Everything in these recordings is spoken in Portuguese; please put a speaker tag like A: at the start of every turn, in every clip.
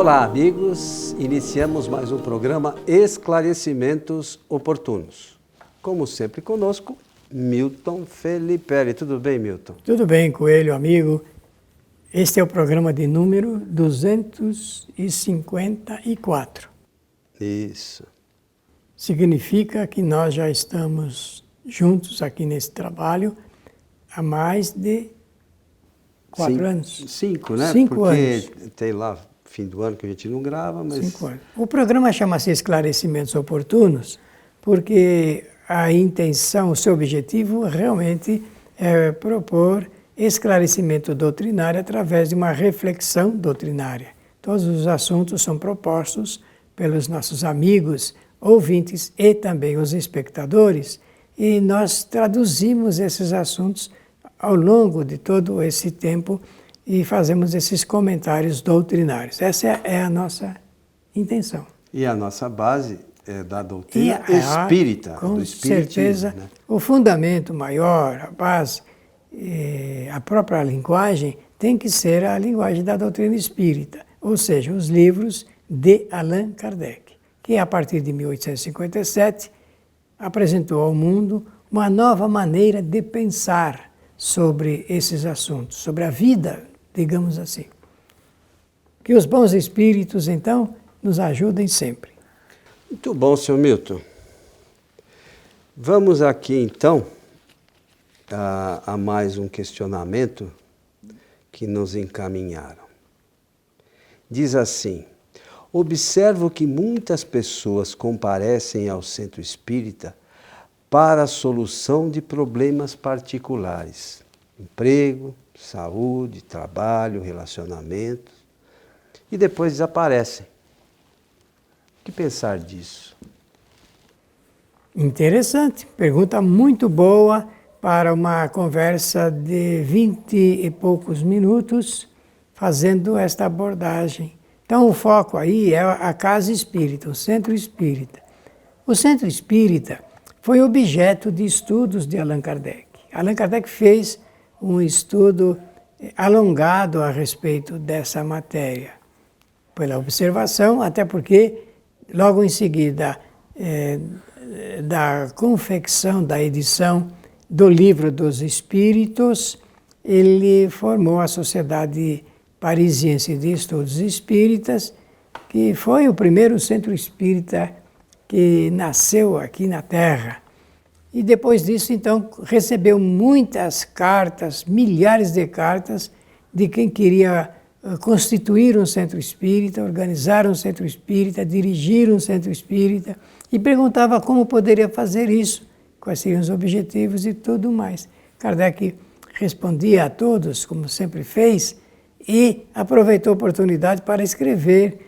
A: Olá, amigos. Iniciamos mais um programa Esclarecimentos Oportunos. Como sempre conosco, Milton Felipe. Tudo bem, Milton?
B: Tudo bem, Coelho, amigo. Este é o programa de número 254.
A: Isso.
B: Significa que nós já estamos juntos aqui nesse trabalho há mais de 4 anos.
A: 5, né?
B: 5 anos.
A: Porque tem lá fim do ano que a gente não grava, mas...
B: 5 anos. O programa chama-se Esclarecimentos Oportunos porque a intenção, o seu objetivo realmente é propor esclarecimento doutrinário através de uma reflexão doutrinária. Todos os assuntos são propostos pelos nossos amigos, ouvintes e também os espectadores, e nós traduzimos esses assuntos ao longo de todo esse tempo e fazemos esses comentários doutrinários. Essa é a nossa intenção.
A: E a nossa base é da doutrina espírita,
B: com
A: do espiritismo,
B: certeza,
A: né?
B: O fundamento maior, a base, a própria linguagem tem que ser a linguagem da doutrina espírita, ou seja, os livros de Allan Kardec, que a partir de 1857 apresentou ao mundo uma nova maneira de pensar sobre esses assuntos, sobre a vida, digamos assim. Que os bons espíritos, então, nos ajudem sempre.
A: Muito bom, senhor Milton. Vamos aqui, então, a mais um questionamento que nos encaminharam. Diz assim: observo que muitas pessoas comparecem ao centro espírita para a solução de problemas particulares, emprego, saúde, trabalho, relacionamentos, e depois desaparecem. O que pensar disso?
B: Interessante, pergunta muito boa para uma conversa de 20 e poucos minutos, fazendo esta abordagem. Então o foco aí é a casa espírita, o centro espírita. O centro espírita foi objeto de estudos de Allan Kardec. Allan Kardec fez um estudo alongado a respeito dessa matéria, pela observação, até porque logo em seguida da confecção, da edição do Livro dos Espíritos, ele formou a Sociedade Parisiense de Estudos Espíritas, que foi o primeiro centro espírita que nasceu aqui na Terra. E depois disso, então, recebeu muitas cartas, milhares de cartas, de quem queria constituir um centro espírita, organizar um centro espírita, dirigir um centro espírita, e perguntava como poderia fazer isso, quais seriam os objetivos e tudo mais. Kardec respondia a todos, como sempre fez, e aproveitou a oportunidade para escrever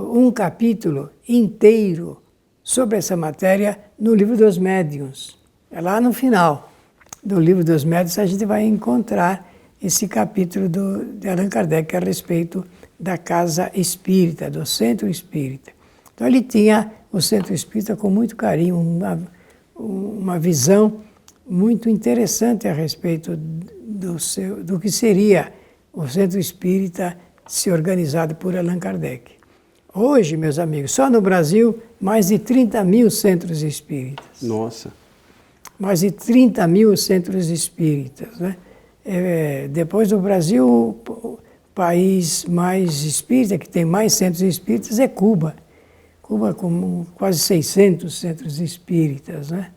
B: um capítulo inteiro sobre essa matéria no Livro dos Médiuns. É lá no final do Livro dos Médiuns a gente vai encontrar esse capítulo de Allan Kardec a respeito da casa espírita, do centro espírita. Então ele tinha o centro espírita com muito carinho, uma visão muito interessante a respeito do que seria o centro espírita se organizado por Allan Kardec. Hoje, meus amigos, só no Brasil, mais de 30 mil centros espíritas.
A: Nossa!
B: Mais de 30 mil centros espíritas, né? Depois do Brasil, o país mais espírita, que tem mais centros espíritas, é Cuba. Cuba com quase 600 centros espíritas, né?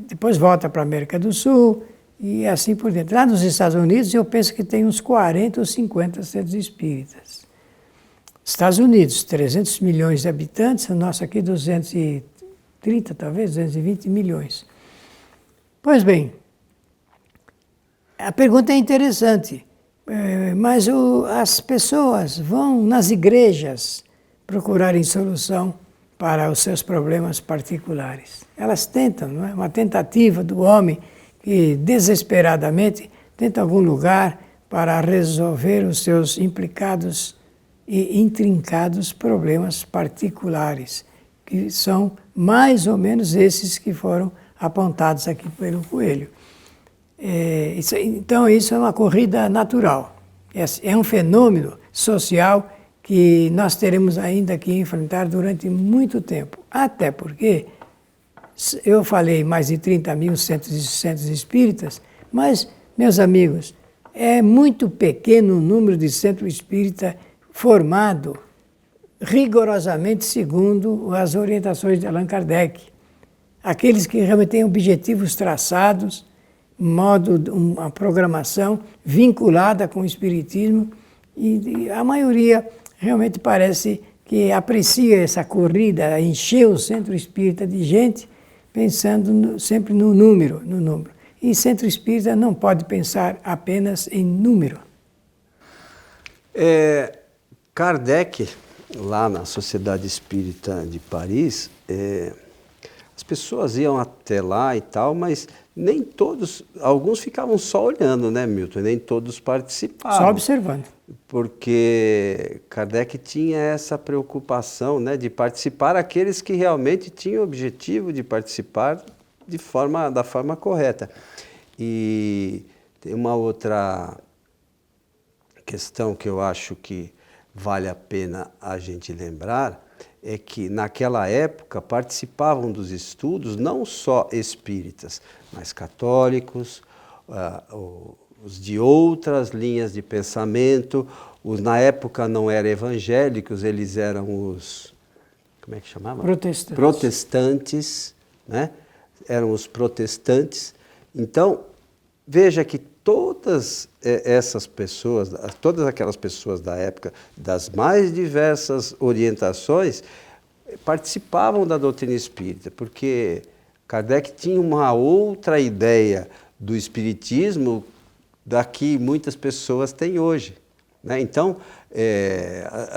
B: Depois volta para a América do Sul e assim por diante. Lá nos Estados Unidos, eu penso que tem uns 40 ou 50 centros espíritas. Estados Unidos, 300 milhões de habitantes, o nosso aqui 230, talvez, 220 milhões. Pois bem, a pergunta é interessante, mas as pessoas vão nas igrejas procurarem solução para os seus problemas particulares. Elas tentam, não é? Uma tentativa do homem que desesperadamente tenta algum lugar para resolver os seus implicados e intrincados problemas particulares, que são mais ou menos esses que foram apontados aqui pelo Coelho. Então isso é uma corrida natural, é um fenômeno social que nós teremos ainda que enfrentar durante muito tempo. Até porque eu falei mais de 30 mil centros espíritas, mas, meus amigos, é muito pequeno o número de centro espírita formado rigorosamente segundo as orientações de Allan Kardec. Aqueles que realmente têm objetivos traçados, uma programação vinculada com o espiritismo, e a maioria realmente parece que aprecia essa corrida, a encher o centro espírita de gente, pensando sempre no número. E centro espírita não pode pensar apenas em número.
A: Kardec, lá na Sociedade Espírita de Paris, as pessoas iam até lá e tal, mas nem todos, alguns ficavam só olhando, né, Milton? Nem todos participavam.
B: Só observando.
A: Porque Kardec tinha essa preocupação, né, de participar aqueles que realmente tinham o objetivo de participar da forma correta. E tem uma outra questão que eu acho que vale a pena a gente lembrar, é que naquela época participavam dos estudos não só espíritas, mas católicos, os de outras linhas de pensamento, os na época não eram evangélicos, eles eram os, como é que chamava?
B: Protestantes.
A: Protestantes, né? Eram os protestantes. Então, veja que todas essas pessoas, todas aquelas pessoas da época, das mais diversas orientações, participavam da doutrina espírita, porque Kardec tinha uma outra ideia do espiritismo da que muitas pessoas têm hoje, né? Então,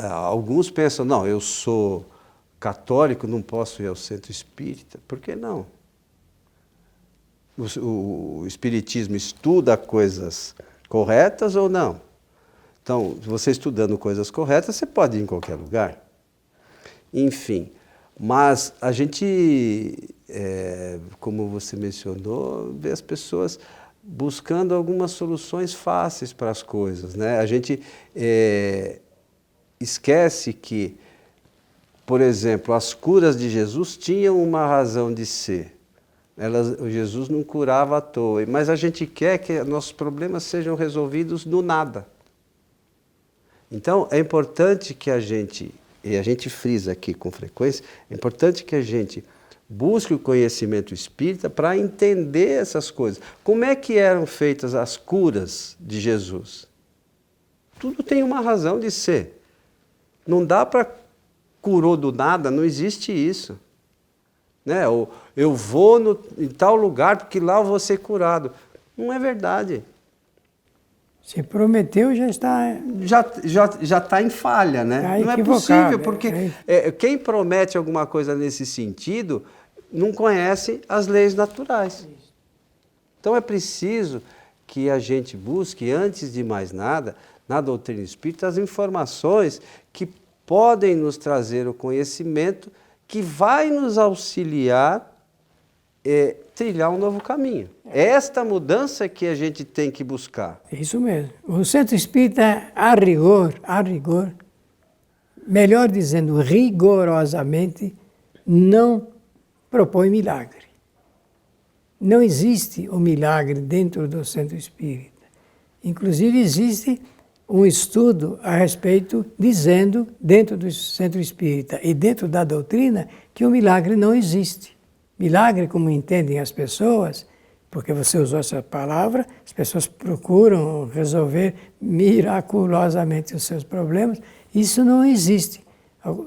A: alguns pensam, não, eu sou católico, não posso ir ao centro espírita. Por que não? O espiritismo estuda coisas corretas ou não? Então, você estudando coisas corretas, você pode ir em qualquer lugar. Enfim, mas a gente, como você mencionou, vê as pessoas buscando algumas soluções fáceis para as coisas, né? A gente esquece que, por exemplo, as curas de Jesus tinham uma razão de ser. Jesus não curava à toa, mas a gente quer que nossos problemas sejam resolvidos do nada. Então, é importante que a gente, e a gente frisa aqui com frequência, é importante que a gente busque o conhecimento espírita para entender essas coisas. Como é que eram feitas as curas de Jesus? Tudo tem uma razão de ser. Não dá para curou do nada, não existe isso. Né? Eu vou em tal lugar porque lá eu vou ser curado. Não é verdade.
B: Se prometeu, já está...
A: Já está em falha, né?
B: Tá
A: não é possível, porque quem promete alguma coisa nesse sentido não conhece as leis naturais. Então é preciso que a gente busque, antes de mais nada, na doutrina espírita, as informações que podem nos trazer o conhecimento que vai nos auxiliar a trilhar um novo caminho. É esta mudança que a gente tem que buscar.
B: É isso mesmo. O centro espírita, a rigor, melhor dizendo, rigorosamente, não propõe milagre. Não existe o milagre dentro do centro espírita. Inclusive, existe um estudo a respeito, dizendo, dentro do centro espírita e dentro da doutrina, que o milagre não existe. Milagre, como entendem as pessoas, porque você usou essa palavra, as pessoas procuram resolver miraculosamente os seus problemas. Isso não existe.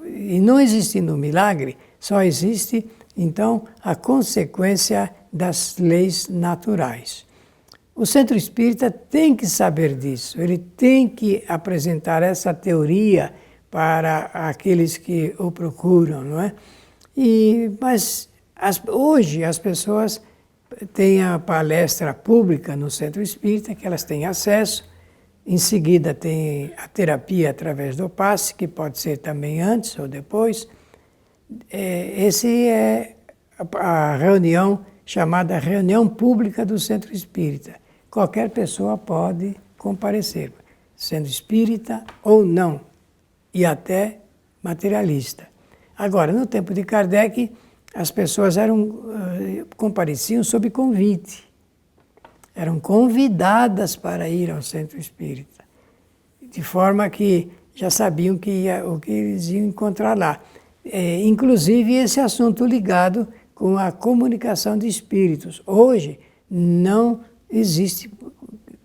B: E não existindo milagre, só existe, então, a consequência das leis naturais. O centro espírita tem que saber disso, ele tem que apresentar essa teoria para aqueles que o procuram, não é? Mas hoje as pessoas têm a palestra pública no centro espírita, que elas têm acesso, em seguida tem a terapia através do passe, que pode ser também antes ou depois. Esse é a reunião chamada reunião pública do centro espírita. Qualquer pessoa pode comparecer. sendo espírita ou não, e até materialista. Agora, no tempo de Kardec, as pessoas compareciam sob convite. Eram convidadas para ir ao centro espírita, de forma que já sabiam o que eles iam encontrar lá. Inclusive esse assunto ligado com a comunicação de espíritos. Hoje não existe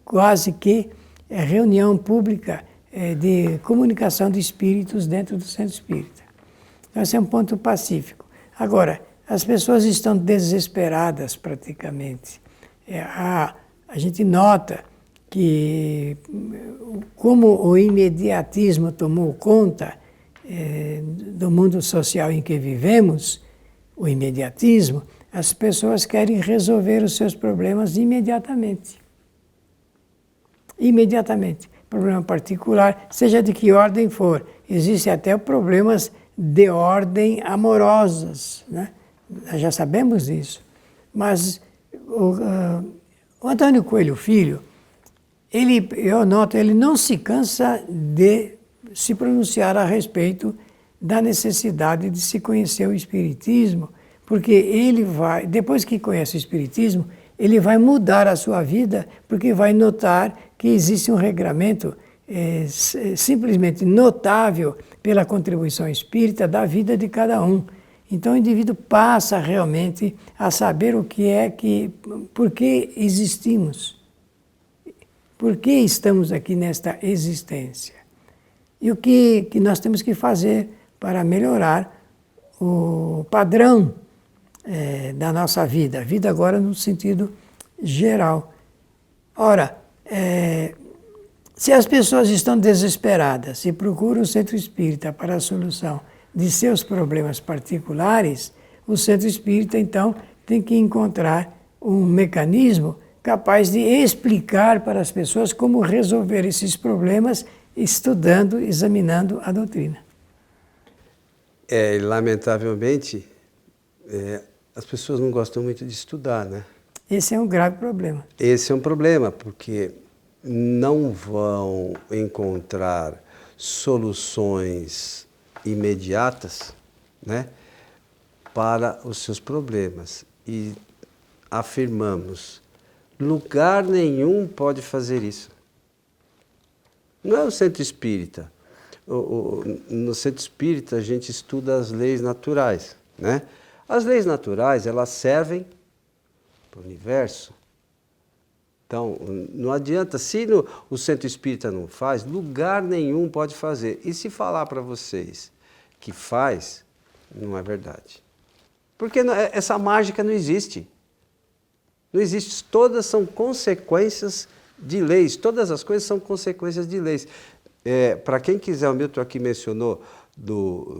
B: quase que reunião pública de comunicação de espíritos dentro do centro espírita. Então esse é um ponto pacífico. Agora, as pessoas estão desesperadas praticamente. A gente nota que, como o imediatismo tomou conta do mundo social em que vivemos, o imediatismo, as pessoas querem resolver os seus problemas imediatamente. Imediatamente. Problema particular, seja de que ordem for. Existem até problemas de ordem amorosas, né? Nós já sabemos disso. Mas o Antônio Coelho Filho, eu noto, ele não se cansa de se pronunciar a respeito da necessidade de se conhecer o Espiritismo, porque ele vai, depois que conhece o Espiritismo, ele vai mudar a sua vida, porque vai notar que existe um regramento simplesmente notável pela contribuição espírita da vida de cada um. Então o indivíduo passa realmente a saber por que existimos, por que estamos aqui nesta existência e o que nós temos que fazer para melhorar o padrão da nossa vida, a vida agora no sentido geral. Ora, se as pessoas estão desesperadas e procuram o centro espírita para a solução de seus problemas particulares, o centro espírita, então, tem que encontrar um mecanismo capaz de explicar para as pessoas como resolver esses problemas, estudando, examinando a doutrina.
A: Lamentavelmente, as pessoas não gostam muito de estudar, né?
B: Esse é um grave problema.
A: Esse é um problema, porque não vão encontrar soluções imediatas, né, para os seus problemas. E afirmamos, lugar nenhum pode fazer isso. Não é o centro espírita. No centro espírita a gente estuda as leis naturais, né? As leis naturais, elas servem para o universo. Então, não adianta, se o centro espírita não faz, lugar nenhum pode fazer. E se falar para vocês que faz, não é verdade. Porque essa mágica não existe. Não existe. Todas são consequências de leis. Todas as coisas são consequências de leis. Para quem quiser, o Milton aqui mencionou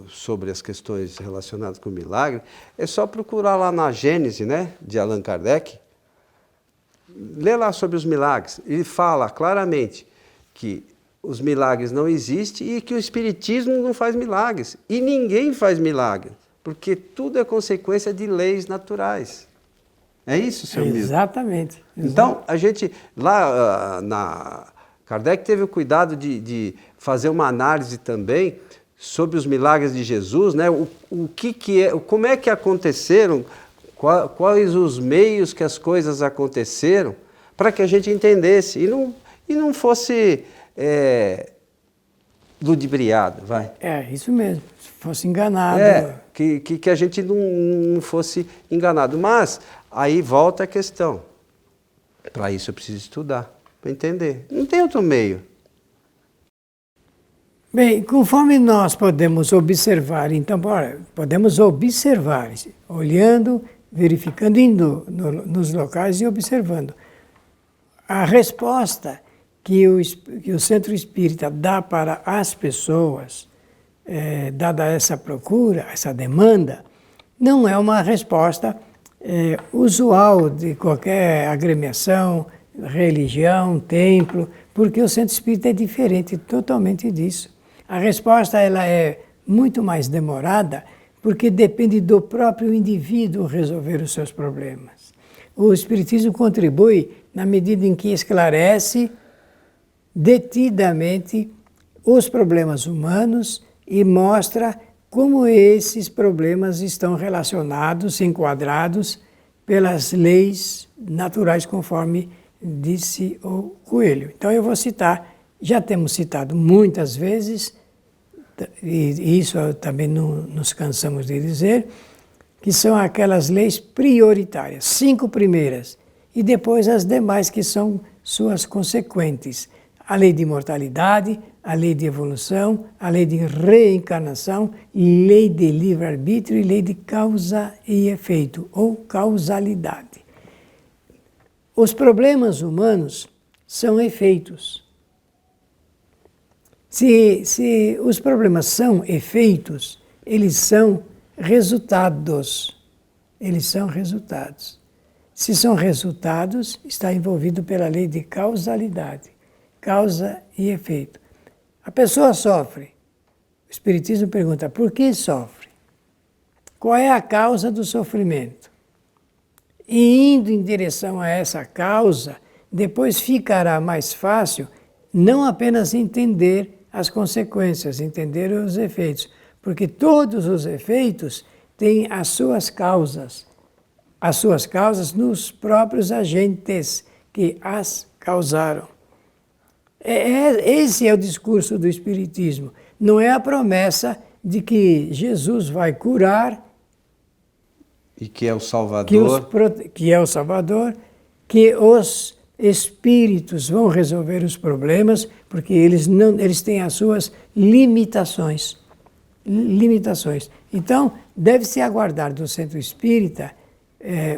A: sobre as questões relacionadas com o milagre, é só procurar lá na Gênese, né, de Allan Kardec. Lê lá sobre os milagres. Ele fala claramente que os milagres não existem e que o Espiritismo não faz milagres. E ninguém faz milagre, porque tudo é consequência de leis naturais. É isso, seu Milton?
B: Exatamente.
A: Então, a gente, lá Kardec teve o cuidado de fazer uma análise também sobre os milagres de Jesus, né? Como é que aconteceram, quais os meios que as coisas aconteceram, para que a gente entendesse e não fosse ludibriado, vai.
B: Isso mesmo, se fosse enganado.
A: Que a gente não fosse enganado. Mas aí volta a questão. Para isso eu preciso estudar, para entender. Não tem outro meio.
B: Bem, conforme nós podemos observar, então, podemos observar, olhando, verificando, indo nos locais e observando. A resposta que o centro espírita dá para as pessoas, dada essa procura, essa demanda, não é uma resposta usual de qualquer agremiação, religião, templo, porque o centro espírita é diferente totalmente disso. A resposta ela é muito mais demorada, porque depende do próprio indivíduo resolver os seus problemas. O Espiritismo contribui na medida em que esclarece detidamente os problemas humanos e mostra como esses problemas estão relacionados, enquadrados pelas leis naturais, conforme disse o Coelho. Então eu vou citar, já temos citado muitas vezes, e isso também não nos cansamos de dizer, que são aquelas leis prioritárias, 5 primeiras, e depois as demais que são suas consequentes. A lei de imortalidade, a lei de evolução, a lei de reencarnação, lei de livre-arbítrio e lei de causa e efeito, ou causalidade. Os problemas humanos são efeitos. Se os problemas são efeitos, eles são resultados. Eles são resultados. Se são resultados, está envolvido pela lei de causalidade. Causa e efeito. A pessoa sofre. O Espiritismo pergunta, por que sofre? Qual é a causa do sofrimento? E indo em direção a essa causa, depois ficará mais fácil não apenas entender as consequências, entender os efeitos, porque todos os efeitos têm as suas causas nos próprios agentes que as causaram. Esse é o discurso do Espiritismo. Não é a promessa de que Jesus vai curar.
A: E que é o Salvador.
B: Que é o Salvador, que os espíritos vão resolver os problemas, porque eles têm as suas limitações. Então, deve-se aguardar do Centro Espírita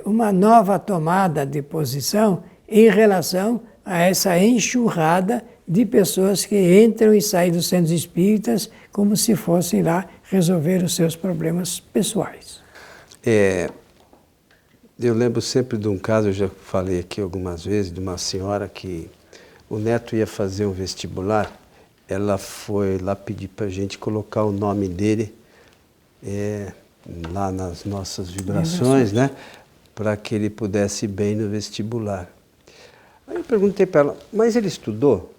B: uma nova tomada de posição em relação a essa enxurrada de pessoas que entram e saem dos centros espíritas como se fossem lá resolver os seus problemas pessoais.
A: Eu lembro sempre de um caso, eu já falei aqui algumas vezes, de uma senhora que o neto ia fazer um vestibular, ela foi lá pedir para a gente colocar o nome dele lá nas nossas vibrações, né? Para que ele pudesse ir bem no vestibular. Aí eu perguntei para ela, mas ele estudou?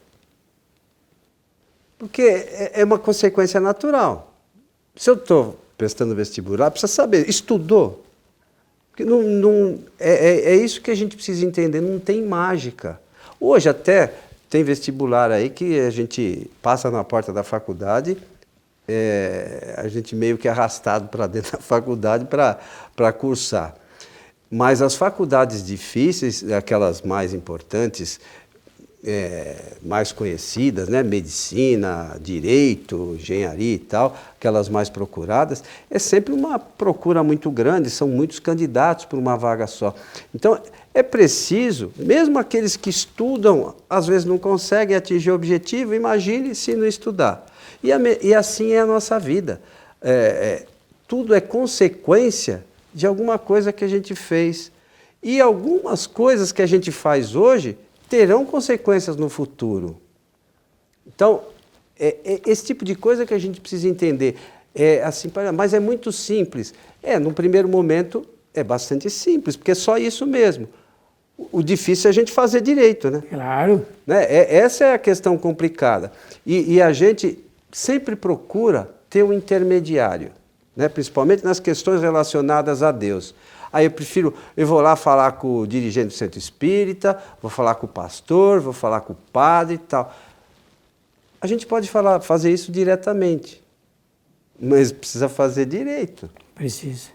A: Porque é uma consequência natural. Se eu estou prestando vestibular, precisa saber, estudou? Porque é isso que a gente precisa entender, não tem mágica. Hoje até tem vestibular aí que a gente passa na porta da faculdade, a gente meio que é arrastado para dentro da faculdade para cursar. Mas as faculdades difíceis, aquelas mais importantes, mais conhecidas, né? Medicina, direito, engenharia e tal, aquelas mais procuradas, é sempre uma procura muito grande, são muitos candidatos por uma vaga só. Então, é preciso, mesmo aqueles que estudam, às vezes não conseguem atingir o objetivo, imagine se não estudar. E assim é a nossa vida. Tudo é consequência de alguma coisa que a gente fez. E algumas coisas que a gente faz hoje terão consequências no futuro. Então, esse tipo de coisa que a gente precisa entender. Assim, mas é muito simples. No primeiro momento, é bastante simples, porque é só isso mesmo. O difícil é a gente fazer direito, né?
B: Claro.
A: Né? Essa é a questão complicada. E a gente sempre procura ter um intermediário, né? Principalmente nas questões relacionadas a Deus. Aí eu vou lá falar com o dirigente do centro espírita, vou falar com o pastor, vou falar com o padre e tal. A gente pode fazer isso diretamente, mas precisa fazer direito.
B: Precisa.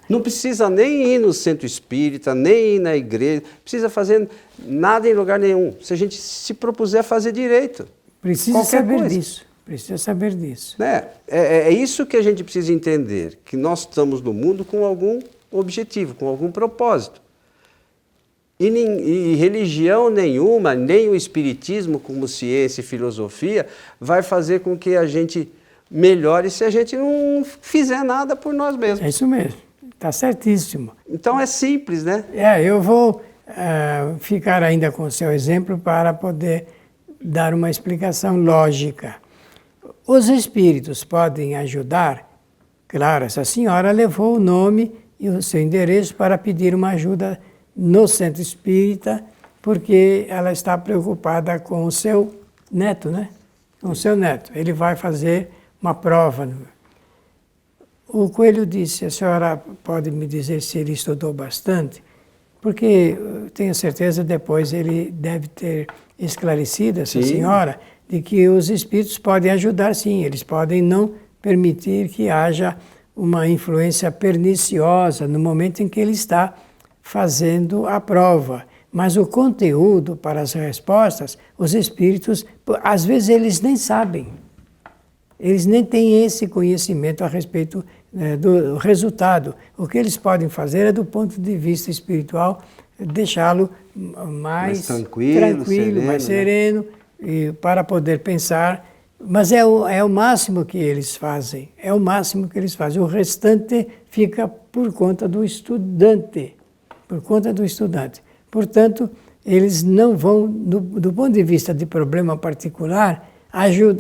A: Não precisa nem ir no centro espírita, nem ir na igreja, precisa fazer nada em lugar nenhum. Se a gente se propuser a fazer direito.
B: Precisa saber disso.
A: Né? É isso que a gente precisa entender, que nós estamos no mundo com algum objetivo, com algum propósito. E religião nenhuma, nem o espiritismo como ciência e filosofia, vai fazer com que a gente melhore se a gente não fizer nada por nós mesmos.
B: É isso mesmo, está certíssimo.
A: Então é simples, né?
B: Eu vou ficar ainda com o seu exemplo para poder dar uma explicação lógica. Os espíritos podem ajudar? Claro, essa senhora levou o nome e o seu endereço para pedir uma ajuda no centro espírita, porque ela está preocupada com o seu neto, né? Com o seu neto. Ele vai fazer uma prova. O Coelho disse, a senhora pode me dizer se ele estudou bastante? Porque tenho certeza depois ele deve ter esclarecido essa senhora de que os espíritos podem ajudar sim, eles podem não permitir que haja uma influência perniciosa no momento em que ele está fazendo a prova. Mas o conteúdo para as respostas, os espíritos, às vezes eles nem sabem. Eles nem têm esse conhecimento a respeito do resultado. O que eles podem fazer é, do ponto de vista espiritual, deixá-lo mais tranquilo, mais sereno, e para poder pensar. Mas é o máximo que eles fazem. É o máximo que eles fazem. O restante fica por conta do estudante. Por conta do estudante. Portanto, eles não vão, do ponto de vista de problema particular,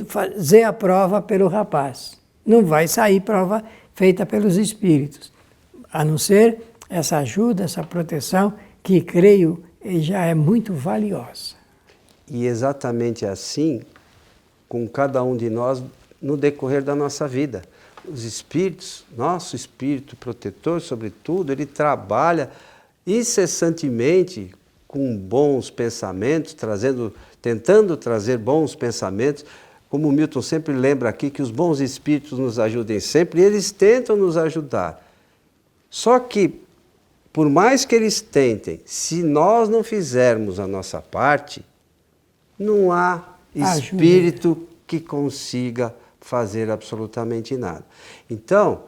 B: fazer a prova pelo rapaz. Não vai sair prova feita pelos espíritos. A não ser essa ajuda, essa proteção, que creio já é muito valiosa.
A: E exatamente assim, com cada um de nós, no decorrer da nossa vida. Os espíritos, nosso espírito protetor, sobretudo, ele trabalha incessantemente com bons pensamentos, tentando trazer bons pensamentos. Como o Milton sempre lembra aqui, que os bons espíritos nos ajudem sempre, e eles tentam nos ajudar. Só que, por mais que eles tentem, se nós não fizermos a nossa parte, não há espírito que consiga fazer absolutamente nada. Então,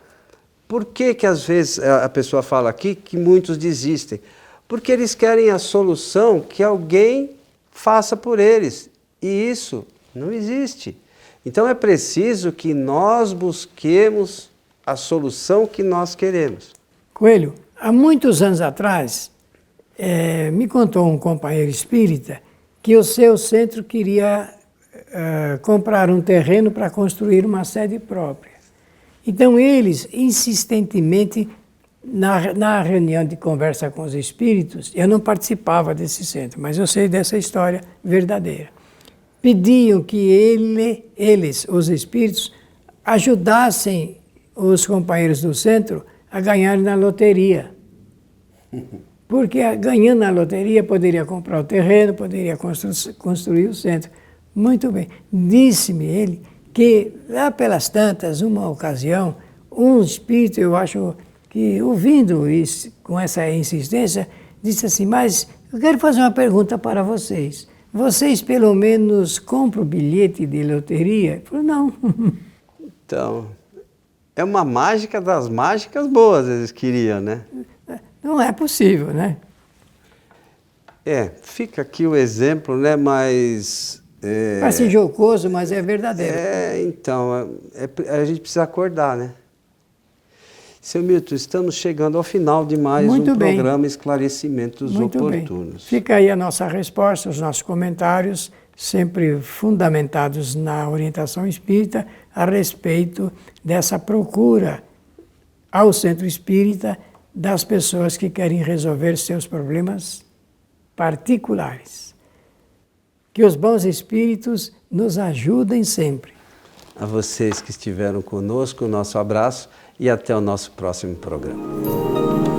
A: por que às vezes a pessoa fala aqui que muitos desistem? Porque eles querem a solução que alguém faça por eles. E isso não existe. Então é preciso que nós busquemos a solução que nós queremos.
B: Coelho, há muitos anos atrás, me contou um companheiro espírita que o seu centro queria comprar um terreno para construir uma sede própria. Então eles, insistentemente, na reunião de conversa com os espíritos, eu não participava desse centro, mas eu sei dessa história verdadeira. Pediam que eles, os espíritos, ajudassem os companheiros do centro a ganharem na loteria. Porque ganhando na loteria poderia comprar o terreno, poderia construir o centro. Muito bem. Disse-me ele que lá pelas tantas, uma ocasião, um espírito, eu acho que ouvindo isso, com essa insistência, disse assim, mas eu quero fazer uma pergunta para vocês. Vocês pelo menos compram bilhete de loteria? Ele falou, não.
A: Então, é uma mágica das mágicas boas, eles queriam, né?
B: Não é possível, né?
A: Fica aqui o exemplo, né? Mas...
B: Parece jocoso, mas é verdadeiro.
A: Então, a gente precisa acordar, né? Seu Milton, estamos chegando ao final de mais programa Esclarecimentos Oportunos.
B: Fica aí a nossa resposta, os nossos comentários, sempre fundamentados na orientação espírita, a respeito dessa procura ao centro espírita das pessoas que querem resolver seus problemas particulares. Que os bons espíritos nos ajudem sempre.
A: A vocês que estiveram conosco, o nosso abraço e até o nosso próximo programa.